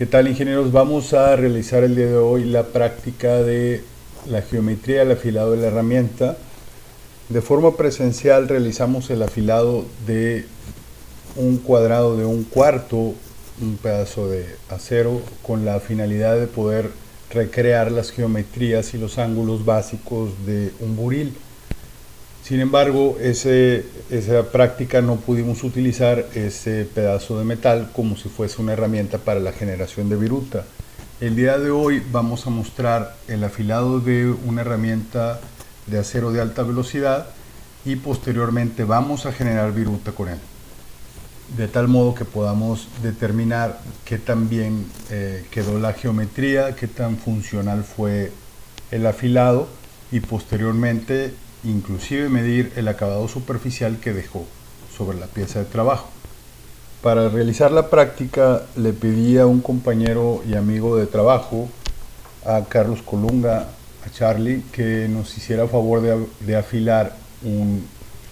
tal, ingenieros? Vamos a realizar el día de hoy la práctica de la geometría del afilado de la herramienta. De forma presencial realizamos el afilado de un cuadrado de 1/4, un pedazo de acero, con la finalidad de poder recrear las geometrías y los ángulos básicos de un buril. Sin embargo, esa práctica no pudimos utilizar ese pedazo de metal como si fuese una herramienta para la generación de viruta. El día de hoy vamos a mostrar el afilado de una herramienta de acero de alta velocidad y posteriormente vamos a generar viruta con él, de tal modo que podamos determinar qué tan bien quedó la geometría, qué tan funcional fue el afilado y posteriormente inclusive medir el acabado superficial que dejó sobre la pieza de trabajo. Para realizar la práctica le pedí a un compañero y amigo de trabajo, a Carlos Colunga, a Charlie, que nos hiciera favor de afilar un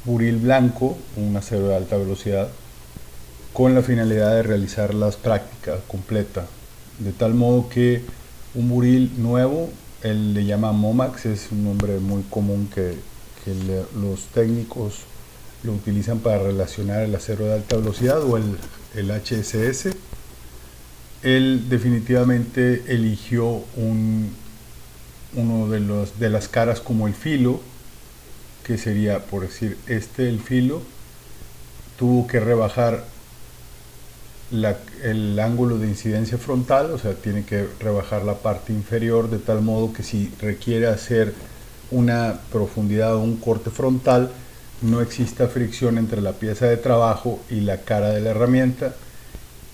buril blanco, un acero de alta velocidad, con la finalidad de realizar las prácticas completas, de tal modo que un buril nuevo, él le llama Momax, es un nombre muy común que los técnicos lo utilizan para relacionar el acero de alta velocidad o el HSS. Él definitivamente eligió uno de las caras como el filo, que sería, por decir, el filo. Tuvo que rebajar el ángulo de incidencia frontal, o sea, tiene que rebajar la parte inferior de tal modo que si requiere hacer una profundidad o un corte frontal, no exista fricción entre la pieza de trabajo y la cara de la herramienta.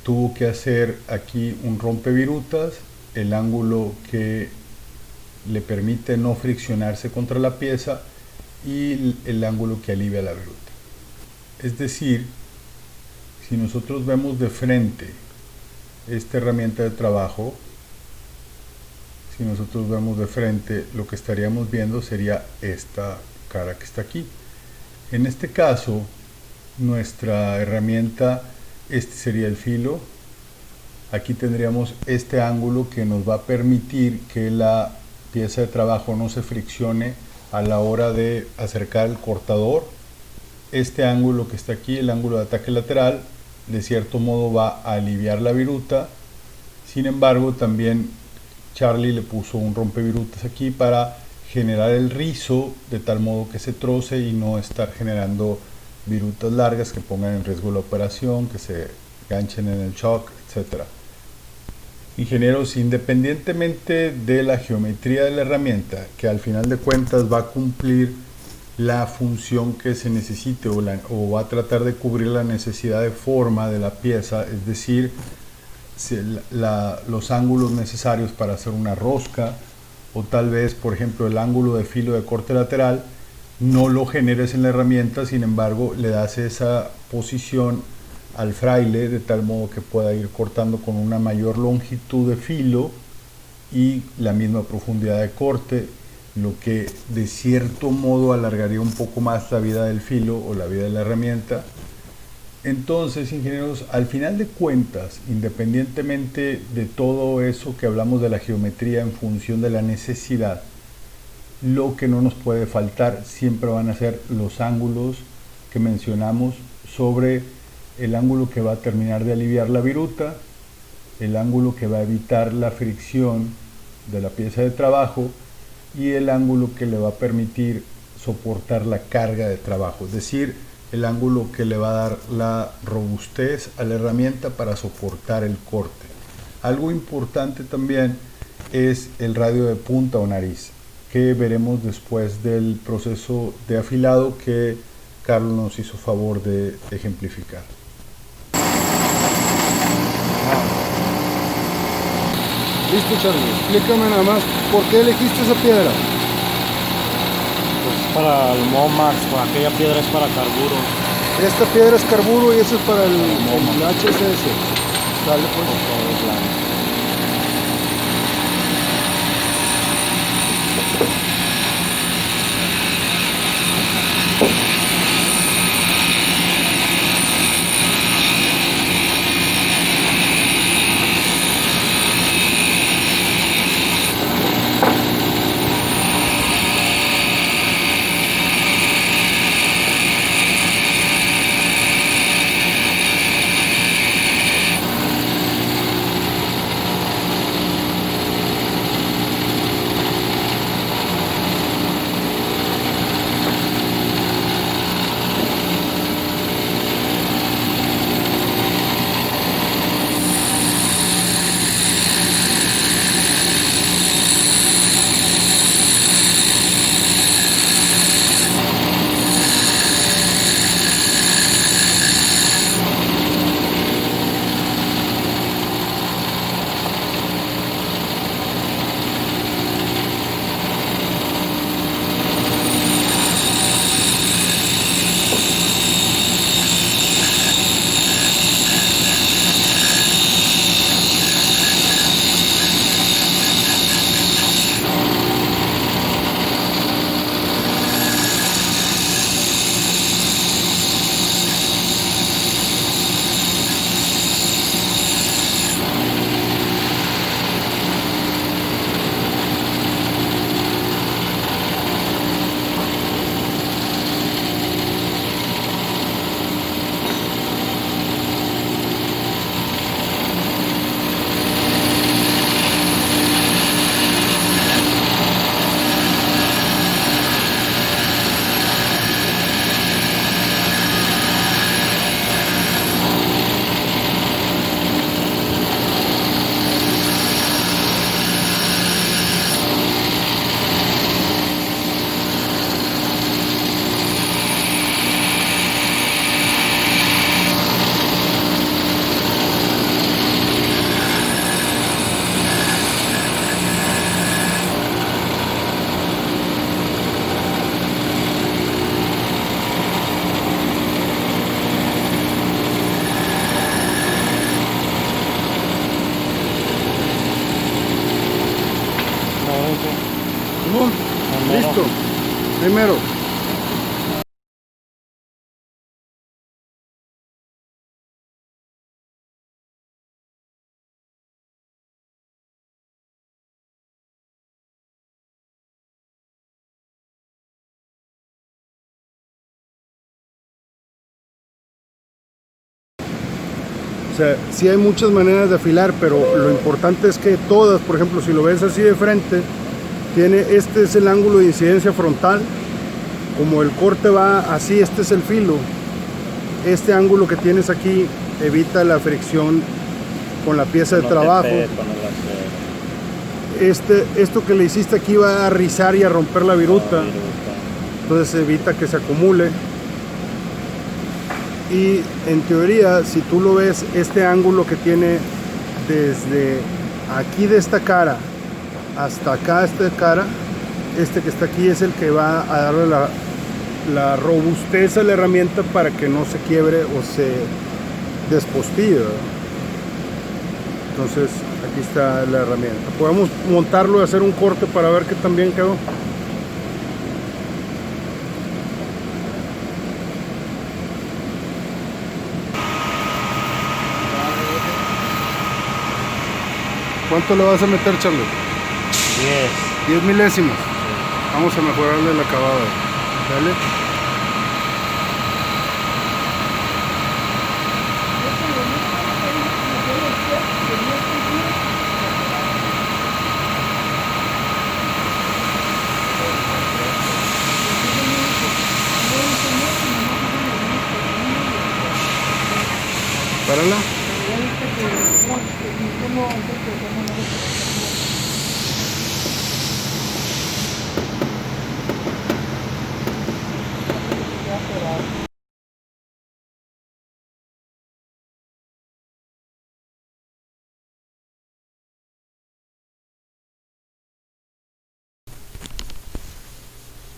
Tuvo que hacer aquí un rompevirutas, el ángulo que le permite no friccionarse contra la pieza y el ángulo que alivia la viruta. Es decir, si nosotros vemos de frente esta herramienta de trabajo, si nosotros vemos de frente, lo que estaríamos viendo sería esta cara que está aquí. En este caso, nuestra herramienta, este sería el filo. Aquí tendríamos este ángulo que nos va a permitir que la pieza de trabajo no se friccione a la hora de acercar el cortador. Este ángulo que está aquí, el ángulo de ataque lateral, de cierto modo va a aliviar la viruta. Sin embargo, también Charlie le puso un rompevirutas aquí para generar el rizo de tal modo que se troce y no estar generando virutas largas que pongan en riesgo la operación, que se ganchen en el shock, etc. Ingenieros, independientemente de la geometría de la herramienta, que al final de cuentas va a cumplir la función que se necesite o va a tratar de cubrir la necesidad de forma de la pieza, es decir, los ángulos necesarios para hacer una rosca, o tal vez, por ejemplo, el ángulo de filo de corte lateral, no lo generes en la herramienta, sin embargo, le das esa posición al fraile de tal modo que pueda ir cortando con una mayor longitud de filo y la misma profundidad de corte, lo que de cierto modo alargaría un poco más la vida del filo o la vida de la herramienta. Entonces, ingenieros, al final de cuentas, independientemente de todo eso que hablamos de la geometría en función de la necesidad, lo que no nos puede faltar siempre van a ser los ángulos que mencionamos sobre el ángulo que va a terminar de aliviar la viruta, el ángulo que va a evitar la fricción de la pieza de trabajo y el ángulo que le va a permitir soportar la carga de trabajo, es decir, el ángulo que le va a dar la robustez a la herramienta para soportar el corte. Algo importante también es el radio de punta o nariz, que veremos después del proceso de afilado que Carlos nos hizo favor de ejemplificar. Listo, Charlie, explícame nada más por qué elegiste esa piedra. Pues para el Momax, para aquella piedra es para carburo. Esta piedra es carburo y eso es para el Momax. HSS. Dale pues. Todo es blanco. O sea, sí hay muchas maneras de afilar, pero lo importante es que todas, por ejemplo, si lo ves así de frente, este es el ángulo de incidencia frontal. Como el corte va así, este es el filo. Este ángulo que tienes aquí evita la fricción con la pieza de trabajo. Esto que le hiciste aquí va a rizar y a romper la viruta. Entonces evita que se acumule. Y en teoría, si tú lo ves, este ángulo que tiene desde aquí de esta cara hasta acá esta cara, este que está aquí es el que va a darle la robustez a la herramienta para que no se quiebre o se despostille. Entonces aquí está la herramienta. Podemos montarlo y hacer un corte para ver que también quedó. ¿Cuánto le vas a meter, Charlie? 10 milésimas. Vamos a mejorarle el acabado. Dale. Párala.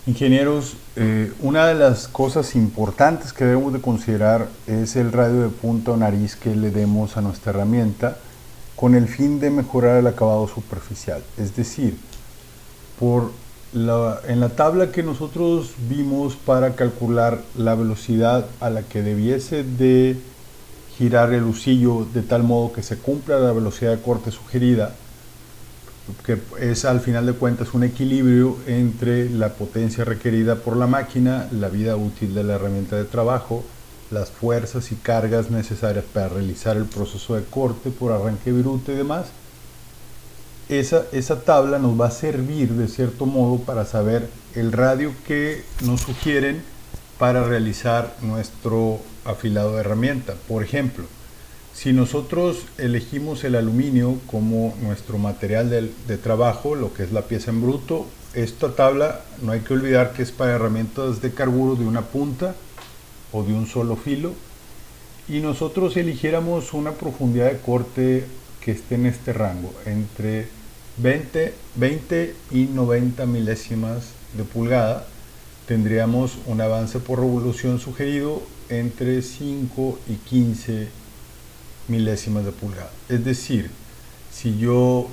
Ingenieros, una de las cosas importantes que debemos de considerar es el radio de punta o nariz que le demos a nuestra herramienta con el fin de mejorar el acabado superficial. Es decir, en la tabla que nosotros vimos para calcular la velocidad a la que debiese de girar el husillo de tal modo que se cumpla la velocidad de corte sugerida, que es al final de cuentas un equilibrio entre la potencia requerida por la máquina, la vida útil de la herramienta de trabajo, las fuerzas y cargas necesarias para realizar el proceso de corte por arranque viruta y demás. Esa tabla nos va a servir de cierto modo para saber el radio que nos sugieren para realizar nuestro afilado de herramienta. Por ejemplo, si nosotros elegimos el aluminio como nuestro material de trabajo, lo que es la pieza en bruto, esta tabla no hay que olvidar que es para herramientas de carburo de una punta o de un solo filo, y nosotros eligiéramos una profundidad de corte que esté en este rango, entre 20 y 90 milésimas de pulgada, tendríamos un avance por revolución sugerido entre 5 y 15 milésimas de pulgada. Es decir, si yo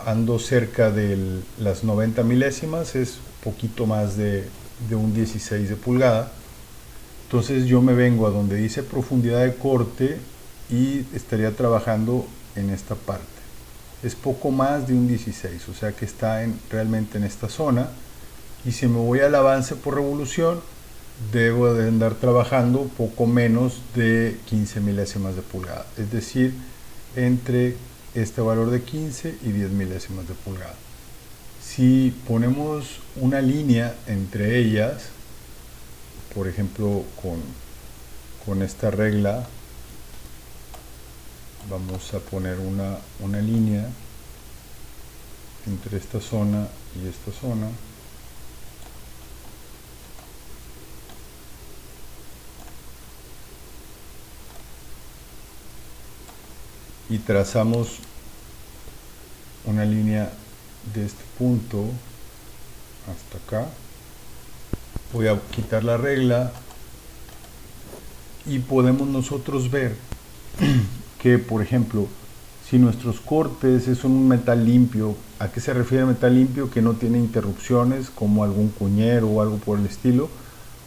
ando cerca de las 90 milésimas, es poquito más de un 16 de pulgada. Entonces yo me vengo a donde dice profundidad de corte y estaría trabajando en esta parte. Es poco más de un 16, o sea que está realmente en esta zona. Y si me voy al avance por revolución, debo de andar trabajando poco menos de 15 milésimas de pulgada, es decir, entre este valor de 15 y 10 milésimas de pulgada. Si ponemos una línea entre ellas, por ejemplo con esta regla, vamos a poner una línea entre esta zona y esta zona. Y trazamos una línea de este punto hasta acá. Voy a quitar la regla y podemos nosotros ver que, por ejemplo, si nuestros cortes es un metal limpio, ¿a qué se refiere metal limpio? Que no tiene interrupciones, como algún cuñero o algo por el estilo.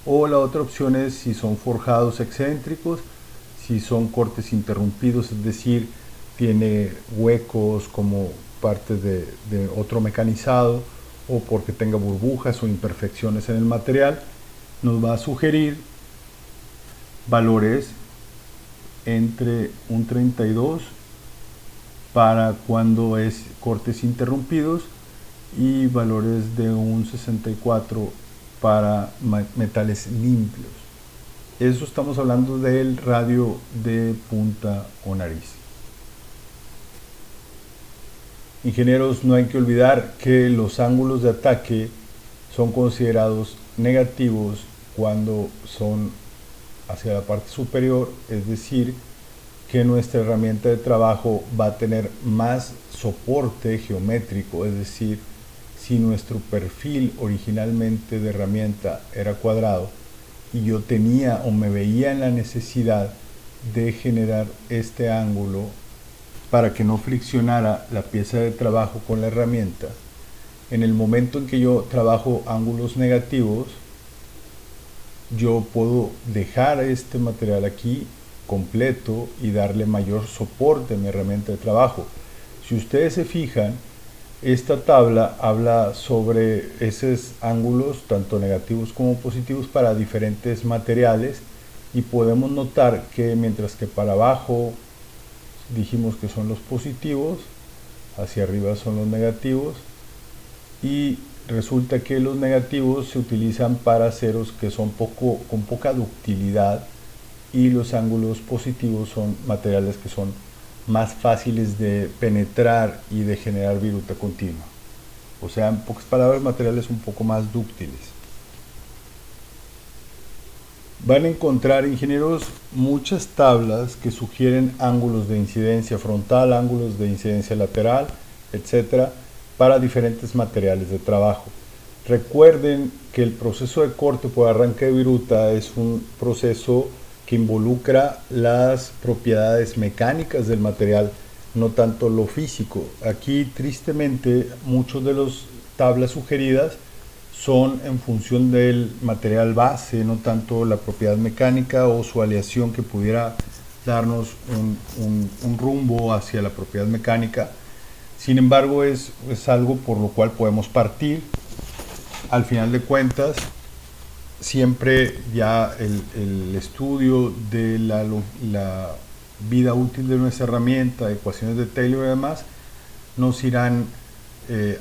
O la otra opción es si son forjados excéntricos, si son cortes interrumpidos, es decir, tiene huecos como parte de otro mecanizado, o porque tenga burbujas o imperfecciones en el material, nos va a sugerir valores entre un 32 para cuando es cortes interrumpidos y valores de un 64 para metales limpios. Eso estamos hablando del radio de punta o nariz. Ingenieros, no hay que olvidar que los ángulos de ataque son considerados negativos cuando son hacia la parte superior, es decir, que nuestra herramienta de trabajo va a tener más soporte geométrico, es decir, si nuestro perfil originalmente de herramienta era cuadrado y yo tenía o me veía en la necesidad de generar este ángulo para que no friccionara la pieza de trabajo con la herramienta, en el momento en que yo trabajo ángulos negativos, yo puedo dejar este material aquí completo y darle mayor soporte a mi herramienta de trabajo. Si ustedes se fijan, esta tabla habla sobre esos ángulos, tanto negativos como positivos, para diferentes materiales, y podemos notar que mientras que para abajo dijimos que son los positivos, hacia arriba son los negativos, y resulta que los negativos se utilizan para aceros que son con poca ductilidad, y los ángulos positivos son materiales que son más fáciles de penetrar y de generar viruta continua. O sea, en pocas palabras, materiales un poco más dúctiles. Van a encontrar, ingenieros, muchas tablas que sugieren ángulos de incidencia frontal, ángulos de incidencia lateral, etcétera, para diferentes materiales de trabajo. Recuerden que el proceso de corte por arranque de viruta es un proceso que involucra las propiedades mecánicas del material, no tanto lo físico. Aquí, tristemente, muchos de las tablas sugeridas son en función del material base, no tanto la propiedad mecánica o su aleación que pudiera darnos un rumbo hacia la propiedad mecánica. Sin embargo, es algo por lo cual podemos partir. Al final de cuentas, siempre ya el estudio de la vida útil de nuestra herramienta, ecuaciones de Taylor y demás, nos irán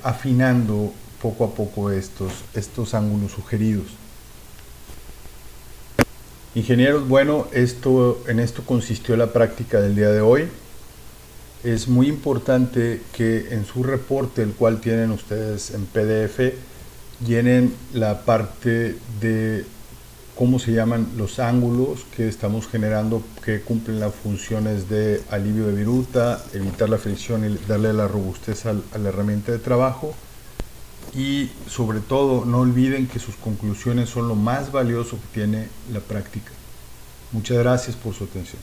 afinando poco a poco estos ángulos sugeridos. Ingenieros, bueno, en esto consistió la práctica del día de hoy. Es muy importante que en su reporte, el cual tienen ustedes en PDF, llenen la parte de cómo se llaman los ángulos que estamos generando, que cumplen las funciones de alivio de viruta, evitar la fricción y darle la robustez a la herramienta de trabajo. Y sobre todo, no olviden que sus conclusiones son lo más valioso que tiene la práctica. Muchas gracias por su atención.